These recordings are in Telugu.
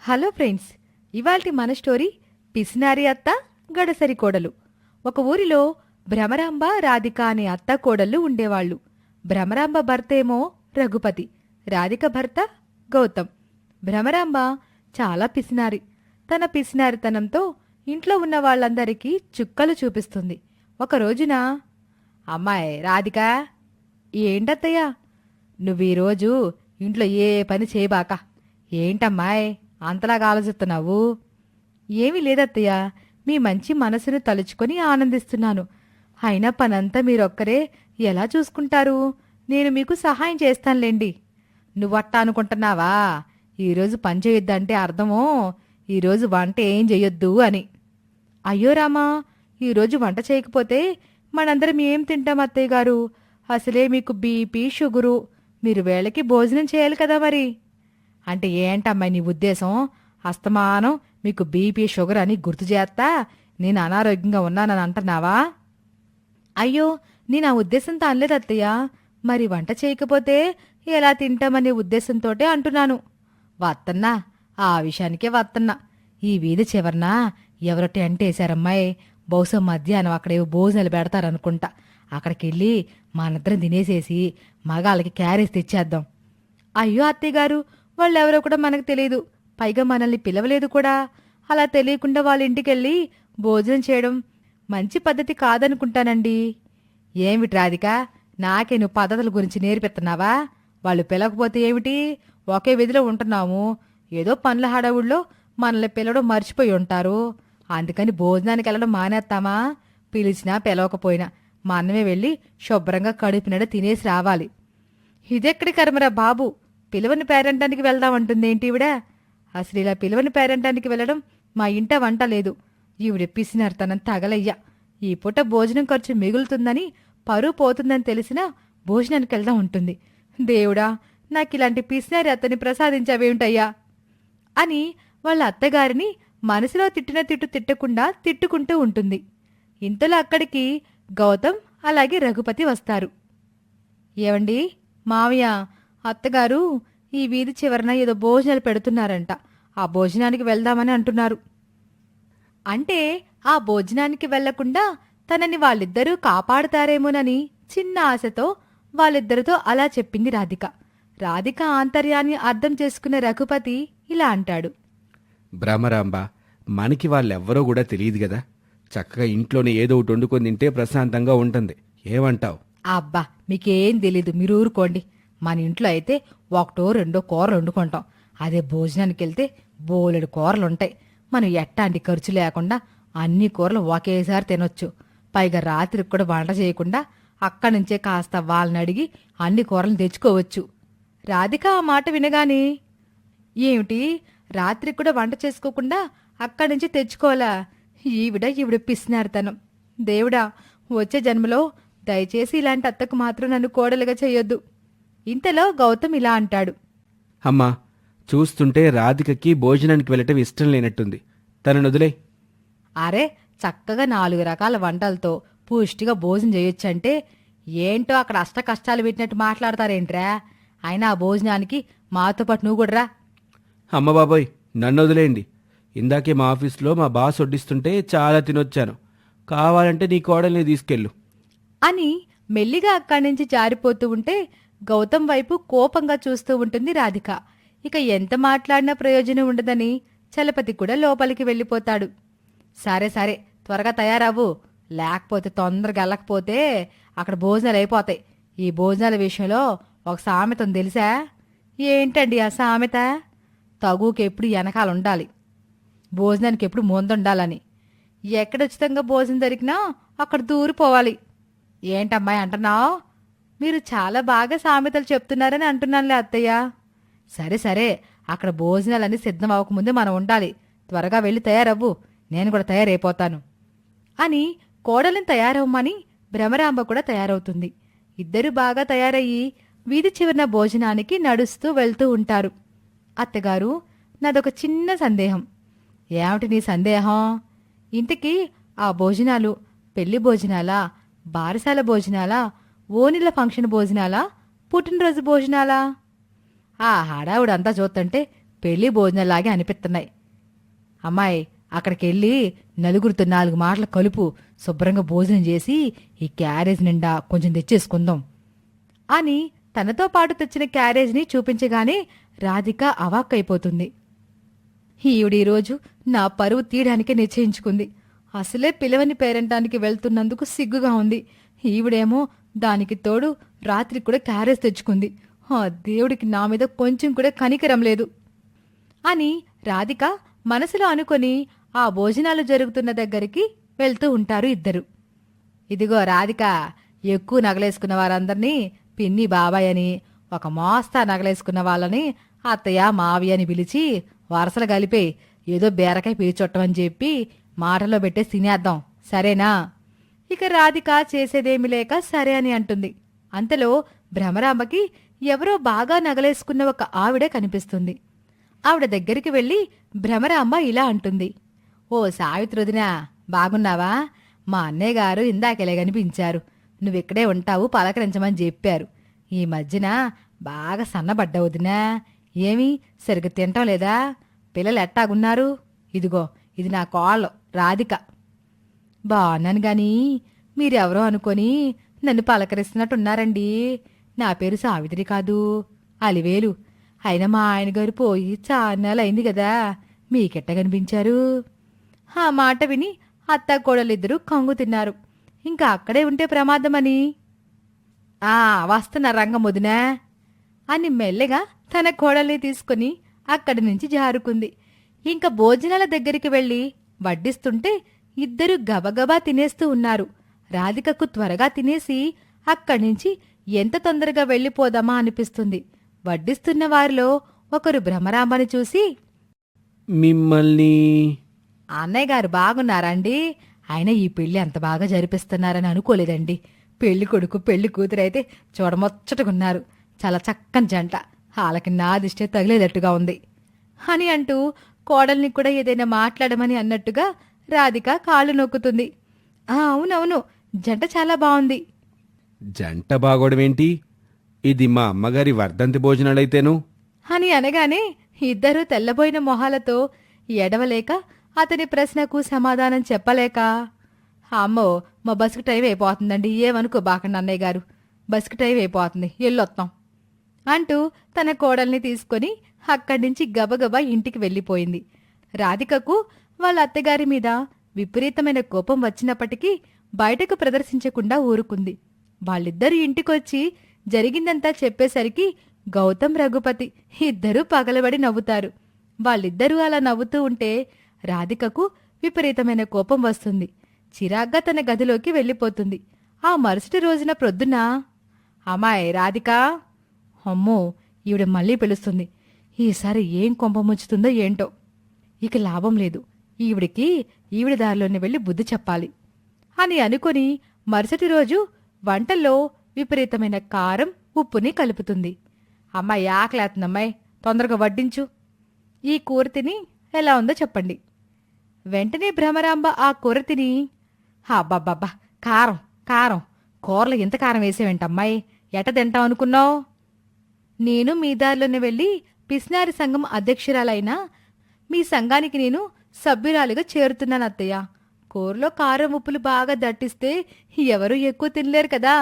హలో ఫ్రెండ్స్, ఇవాల్టి మన స్టోరీ పిసినారి అత్త గడసరి కోడలు. ఒక ఊరిలో భ్రమరాంబ రాధిక అనే అత్త కోడళ్ళు ఉండేవాళ్లు. భ్రమరాంబ భర్తేమో రఘుపతి, రాధిక భర్త గౌతమ్. భ్రమరాంబ చాలా పిసినారి. తన పిసినారితనంతో ఇంట్లో ఉన్న వాళ్ళందరికీ చుక్కలు చూపిస్తుంది. ఒక రోజున, అమ్మాయి రాధిక, ఏంటత్తయ్యా నువ్వీరోజు ఇంట్లో ఏ పని చేయబాక. ఏంటమ్మాయ్ అంతలాగా ఆలోచిస్తున్నావు? ఏమీ లేదత్తయ్య, మీ మంచి మనసును తలుచుకొని ఆనందిస్తున్నాను. అయినా పనంతా మీరొక్కరే ఎలా చూసుకుంటారు? నేను మీకు సహాయం చేస్తానులేండి. నువ్వట్టా అనుకుంటున్నావా? ఈరోజు పని చేయొద్దంటే అర్థమో ఈరోజు వంట ఏం చెయ్యొద్దు అని. అయ్యో రామా, ఈరోజు వంట చేయకపోతే మనందరం ఏం తింటాం అత్తయ్య గారు? అసలే మీకు బీపీ షుగరు, మీరు వేళకి భోజనం చేయాలి కదా మరి. అంటే ఏంటమ్మాయి నీ ఉద్దేశం? అస్తమానం మీకు బీపీ షుగర్ అని గుర్తు చేస్తా నేను అనారోగ్యంగా ఉన్నానని అంటున్నావా? అయ్యో, నేను ఆ ఉద్దేశంతో అనలేదు అత్తయ్య. మరి వంట చేయకపోతే ఎలా తింటామనే ఉద్దేశంతోటే అంటున్నాను. వత్తన్నా, ఆ విషయానికే వత్తన్నా. ఈ వీధి చివరన ఎవరో టెంట్ వేశారమ్మాయి. బహుశా మధ్యాహ్నం అక్కడేవో భోజనాలు పెడతారనుకుంటా. అక్కడికెళ్ళి మనిద్దరం తినేసేసి మగాళ్ళకి క్యారేజ్ తెచ్చేద్దాం. అయ్యో అత్తయ్యగారు, వాళ్ళెవరో కూడా మనకు తెలియదు. పైగా మనల్ని పిలవలేదు కూడా. అలా తెలియకుండా వాళ్ళ ఇంటికెళ్ళి భోజనం చేయడం మంచి పద్ధతి కాదనుకుంటానండి. ఏమిటి రాధిక, నాకే నువ్వు పద్ధతుల గురించి నేర్పిస్తున్నావా? వాళ్ళు పిలవకపోతే ఏమిటి? ఒకే విధిలో ఉంటున్నాము. ఏదో పనుల హడావుల్లో మనల్ని పిలవడం మర్చిపోయి ఉంటారు. అందుకని భోజనానికి వెళ్ళడం మానేస్తామా? పిలిచినా పిలవకపోయినా మనమే వెళ్ళి శుభ్రంగా కడుపునడ తినేసి రావాలి. ఇదెక్కడి కర్మరా బాబు, పిలవని పేరంటానికి వెళ్దామంటుందేంటి ఈవిడ? అసలు ఇలా పిలవని పేరంటానికి వెళ్ళడం మా ఇంట వంట లేదు. ఈవిడ పిసినార్తనం తగలయ్యా. ఈ పూట భోజనం ఖర్చు మిగులుతుందని, పరువు పోతుందని తెలిసినా భోజనానికి వెళ్దాం ఉంటుంది. దేవుడా, నాకిలాంటి పిసినారి అత్తని ప్రసాదించావేమిటయ్యా అని వాళ్ళ అత్తగారిని మనసులో తిట్టిన తిట్టకుండా తిట్టుకుంటూ ఉంటుంది. ఇంతలో అక్కడికి గౌతమ్ అలాగే రఘుపతి వస్తారు. ఏవండి మావయ్య, అత్తగారు ఈ వీధి చివరన ఏదో భోజనాలు పెడుతున్నారంట. ఆ భోజనానికి వెళ్దామని అంటున్నారు. అంటే ఆ భోజనానికి వెళ్లకుండా తనని వాళ్ళిద్దరూ కాపాడుతారేమోనని చిన్న ఆశతో వాళ్ళిద్దరితో అలా చెప్పింది రాధిక. రాధిక ఆంతర్యాన్ని అర్థం చేసుకున్న రఘుపతి ఇలా అంటాడు. భ్రమరాంబ, మనకి వాళ్ళెవ్వరో కూడా తెలియదు కదా. చక్కగా ఇంట్లోనే ఏదో ఒకటి వండుకొని తింటే ప్రశాంతంగా ఉంటుంది. ఏమంటావు? అబ్బా, మీకేం తెలీదు, మీరు ఊరుకోండి. మన ఇంట్లో అయితే ఒకటో రెండో కూరలు వండుకుంటాం. అదే భోజనానికి వెళ్తే బోలెడు కూరలుంటాయి. మనం ఎట్టాంటి ఖర్చు లేకుండా అన్ని కూరలు ఒకేసారి తినొచ్చు. పైగా రాత్రికి కూడా వంట చేయకుండా అక్కడి నుంచే కాస్త వాళ్ళని అడిగి అన్ని కూరలు తెచ్చుకోవచ్చు. రాధిక ఆ మాట వినగానే, ఏమిటి రాత్రికి కూడా వంట చేసుకోకుండా అక్కడి నుంచి తెచ్చుకోవాలా? ఈవిడ పిసినారుతనం. దేవుడా, వచ్చే జన్మలో దయచేసి ఇలాంటి అత్తకు మాత్రం నన్ను కోడలుగా చెయ్యొద్దు. ఇంతలో గౌతమ్ ఇలా అంటాడు. అమ్మా, చూస్తుంటే రాధికకి భోజనానికి వెళ్ళటం ఇష్టం లేనట్టుంది. తననొదిలే. అరే, చక్కగా 4 రకాల వంటలతో పుష్టిగా భోజనం చేయొచ్చంటే ఏంటో అక్కడ అష్ట కష్టాలు పెట్టినట్టు మాట్లాడతారేంట్రా? అయినా ఆ భోజనానికి మాతో పాటు నువ్వు కూడా రా. అమ్మ బాబోయ్, నన్ను వదిలేయండి. ఇందాకే మా ఆఫీస్లో మా బాస్ వడ్డిస్తుంటే చాలా తినొచ్చాను. కావాలంటే నీ కోడల్ని తీసుకెళ్ళు అని మెల్లిగా అక్కడి నుంచి జారిపోతూ ఉంటే గౌతమ్ వైపు కోపంగా చూస్తూ ఉంటుంది రాధిక. ఇక ఎంత మాట్లాడినా ప్రయోజనం ఉండదని చలపతి కూడా లోపలికి వెళ్ళిపోతాడు. సరే సరే, త్వరగా తయారవ్వు, లేకపోతే తొందరగా వెళ్ళకపోతే అక్కడ భోజనాలు అయిపోతాయి. ఈ భోజనాల విషయంలో ఒక సామెత ఉంది తెలుసా? ఏంటండి ఆ సామెత? తగుకి ఎప్పుడు వెనకాల ఉండాలి, భోజనానికి ఎప్పుడు ముందుండాలని. ఎక్కడ ఉచితంగా భోజనం దొరికినా అక్కడ దూరిపోవాలి. ఏంటమ్మాయి అంటున్నావు? మీరు చాలా బాగా సామెతలు చెప్తున్నారని అంటున్నానులే అత్తయ్య. సరే సరే, అక్కడ భోజనాలన్నీ సిద్ధం అవ్వకముందే మనం ఉండాలి. త్వరగా వెళ్ళి తయారవ్వు, నేను కూడా తయారైపోతాను అని కోడలిని తయారవ్వమని భ్రమరాంబ కూడా తయారవుతుంది. ఇద్దరు బాగా తయారయ్యి వీధి చివరన భోజనానికి నడుస్తూ వెళ్తూ ఉంటారు. అత్తగారు, నాదొక చిన్న సందేహం. ఏమిటి నీ సందేహం? ఇంతకీ ఆ భోజనాలు పెళ్లి భోజనాలా, బారసాల భోజనాలా, ఓనిల ఫంక్షన్ భోజనాలా, పుట్టినరోజు భోజనాలా? ఆ హడావుడంతా చూస్తుంటే పెళ్లి భోజనంలాగే అనిపిస్తున్నాయి. అమ్మాయి, అక్కడికెళ్ళి నలుగురితో 4 మాటలు కలుపు, శుభ్రంగా భోజనం చేసి ఈ క్యారేజ్ నిండా కొంచెం తెచ్చేసుకుందాం అని తనతో పాటు తెచ్చిన క్యారేజ్ని చూపించగానే రాధిక అవాక్కైపోతుంది. ఈవిడీరోజు నా పరువు తీయడానికే నిశ్చయించుకుంది. అసలే పిలవని పేరంటానికి వెళ్తున్నందుకు సిగ్గుగా ఉంది. ఈవిడేమో దానికి తోడు రాత్రి కూడా క్యారేజ్ తెచ్చుకుంది. ఆ దేవుడికి నా మీద కొంచెం కూడా కనికరం లేదు అని రాధిక మనసులో అనుకొని ఆ భోజనాలు జరుగుతున్న దగ్గరికి వెళ్తూ ఉంటారు ఇద్దరు. ఇదిగో రాధిక, ఎక్కువ నగలేసుకున్న వారందర్నీ పిన్ని బాబాయ్ అని, ఒక మోస్తా నగలేసుకున్న వాళ్ళని అత్తయ్య మావి అని పిలిచి వరసలు కలిపే ఏదో బీరకాయ పిలిచొట్టమని చెప్పి మాటలో పెట్టే తినేద్దాం, సరేనా? ఇక రాధిక చేసేదేమి లేక సరే అని అంటుంది. అంతలో భ్రమరాంబకి ఎవరో బాగా నగలేసుకున్న ఒక ఆవిడ కనిపిస్తుంది. ఆవిడ దగ్గరికి వెళ్లి భ్రమరాంబ ఇలా అంటుంది. ఓ సావిత్రొదినా, బాగున్నావా? మా అన్నయ్య గారు ఇందాకెలే కనిపించారు. నువ్విక్కడే ఉంటావు, పలకరించమని చెప్పారు. ఈ మధ్యన బాగా సన్నబడ్డావుదినా. ఏమీ సరిగ్గా తింటం లేదా? పిల్లలు ఎట్టాగున్నారు? ఇదిగో ఇది నా కోళ్ళు రాధిక. బాగున్నాను గాని మీరెవరో అనుకొని నన్ను పలకరిస్తున్నట్టున్నారండి. నా పేరు సావిత్రి కాదు, అలివేలు. అయినా మా ఆయన గారు పోయి చాన్నాళ్ళయింది కదా, మీకెట్ట కనిపించారు? ఆ మాట విని అత్త కోడలిద్దరూ కంగు తిన్నారు. ఇంకా అక్కడే ఉంటే ప్రమాదమని వస్తున్న రంగముదినా అని మెల్లగా తన కోడల్ని తీసుకుని అక్కడి నుంచి జారుకుంది. ఇంకా భోజనాల దగ్గరికి వెళ్లి వడ్డిస్తుంటే ఇద్దరు గబగబా తినేస్తూ ఉన్నారు. రాధికకు త్వరగా తినేసి అక్కడి నుంచి ఎంత తొందరగా వెళ్ళిపోదామా అనిపిస్తుంది. వడ్డిస్తున్న వారిలో ఒకరు భ్రమరాంబని చూసి, మిమ్మల్ని అన్నయ్య గారు బాగున్నారండి? ఆయన ఈ పెళ్లి అంత బాగా జరిపిస్తున్నారని అనుకోలేదండి. పెళ్లి కొడుకు పెళ్లి కూతురైతే చూడముచ్చటగున్నారు. చాలా చక్కని జంట. వాళ్ళకి నా దిష్టే తగిలేదట్టుగా ఉంది అని అంటూ కోడల్ని కూడా ఏదైనా మాట్లాడమని అన్నట్టుగా రాధిక కాళ్ళు నొక్కుతుంది. అవునవును, జంట చాలా బాగుంది. జంట బాగోడమేంటి? ఇది మా అమ్మగారి వర్ధంతి భోజనాలైతేను అని అనగానే ఇద్దరూ తెల్లబోయిన మొహాలతో ఎడవలేక అతని ప్రశ్నకు సమాధానం చెప్పలేక, అమ్మో మా బస్కి టైం అయిపోతుందండి, ఏమనుకో బాకండి అన్నయ్య గారు, బస్కి టైం అయిపోతుంది, ఎల్లొత్తాం అంటూ తన కోడల్ని తీసుకొని అక్కడి నుంచి గబగబా ఇంటికి వెళ్ళిపోయింది. రాధికకు వాళ్ళ అత్తగారి మీద విపరీతమైన కోపం వచ్చినప్పటికీ బయటకు ప్రదర్శించకుండా ఊరుకుంది. వాళ్ళిద్దరూ ఇంటికొచ్చి జరిగిందంతా చెప్పేసరికి గౌతమ్, రఘుపతి ఇద్దరూ పగలబడి నవ్వుతారు. వాళ్ళిద్దరూ అలా నవ్వుతూ ఉంటే రాధికకు విపరీతమైన కోపం వస్తుంది. చిరాగ్గా తన గదిలోకి వెళ్ళిపోతుంది. ఆ మరుసటి రోజున ప్రొద్దున, అమ్మాయి రాధిక, అమ్మో ఈవిడ మళ్ళీ పిలుస్తుంది. ఈసారి ఏం కొంప ముంచుతుందో ఏంటో. ఇక లాభం లేదు, ఈవిడ దారిలోనే వెళ్ళి బుద్ధి చెప్పాలి అని అనుకుని మరుసటి రోజు వంటల్లో విపరీతమైన కారం, ఉప్పుని కలుపుతుంది. అమ్మాయి ఆకలేతుందమ్మాయి, తొందరగా వడ్డించు. ఈ కూర తిని ఎలా ఉందో చెప్పండి. వెంటనే భ్రమరాంబ ఆ కూర తిని, అబ్బబ్బబ్బా, కారం కారం, కూరలో ఎంత కారం వేసేవేంటమ్మాయి, ఎట తింటాం అనుకున్నావు? నేను మీ దారిలోనే వెళ్ళి పిస్నారి సంఘం అధ్యక్షురాలైనా మీ సంఘానికి నేను సభ్యురాలిగా చేరుతున్నాను అత్తయ్య. కూరలో కారం, ఉప్పులు బాగా దట్టిస్తే ఎవరూ ఎక్కువ తినలేరు కదా,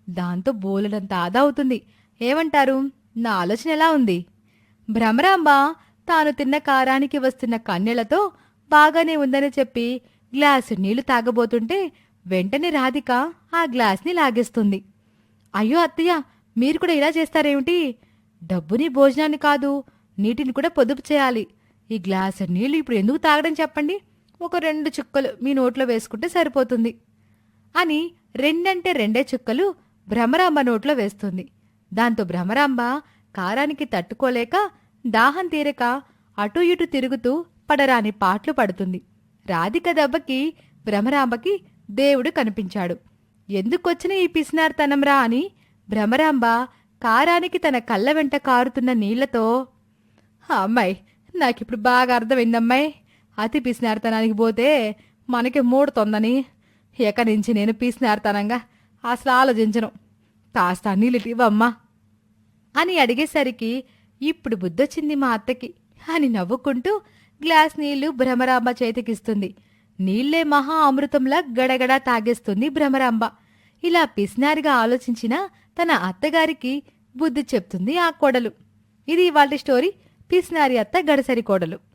దాంతో బోలెడంత ఆదా అవుతుంది. ఏమంటారు? నా ఆలోచన ఎలా ఉంది? భ్రమరాంబ తాను తిన్న కారానికి వస్తున్న కన్నెలతో బాగానే ఉందని చెప్పి గ్లాసు నీళ్లు తాగబోతుంటే వెంటనే రాధిక ఆ గ్లాస్ని లాగేస్తుంది. అయ్యో అత్తయ్య, మీరు కూడా ఇలా చేస్తారేమిటి? డబ్బుని భోజనాన్ని కాదు, నీటిని కూడా పొదుపు చేయాలి. ఈ గ్లాసు నీళ్లు ఇప్పుడు ఎందుకు తాగడం చెప్పండి? ఒక 2 చుక్కలు మీ నోట్లో వేసుకుంటే సరిపోతుంది అని 2 చుక్కలు భ్రమరాంబ నోట్లో వేస్తుంది. దాంతో భ్రమరాంబ కారానికి తట్టుకోలేక దాహం తీరక అటూ ఇటూ తిరుగుతూ పడరాని పాట్లు పడుతుంది. రాధిక దెబ్బకి భ్రమరాంబకి దేవుడు కనిపించాడు. ఎందుకొచ్చిన ఈ పిసినార్తనంరా అని భ్రమరాంబ కారానికి తన కళ్ళ వెంట కారుతున్న నీళ్లతో, అమ్మాయి నాకిప్పుడు బాగా అర్థమైందమ్మాయి, అతి పిసినార్తనానికి పోతే మనకి మూడుతోందని. ఇక నుంచి నేను పిసినార్తనంగా అసలు ఆలోచించను, కాస్త నీళ్ళిటివమ్మా అని అడిగేసరికి ఇప్పుడు బుద్ధొచ్చింది మా అత్తకి. అని నవ్వుకుంటూ గ్లాస్ నీళ్లు భ్రమరాంబ చేతికిస్తుంది. నీళ్లే మహా అమృతంలా గడగడా తాగేస్తుంది భ్రమరాంబ. ఇలా పిసినారిగా ఆలోచించిన తన అత్తగారికి బుద్ధి చెప్తుంది ఆ కోడలు. ఇది ఇవాల్టి స్టోరీ, పిసినారి అత్త గడసరి కోడలు.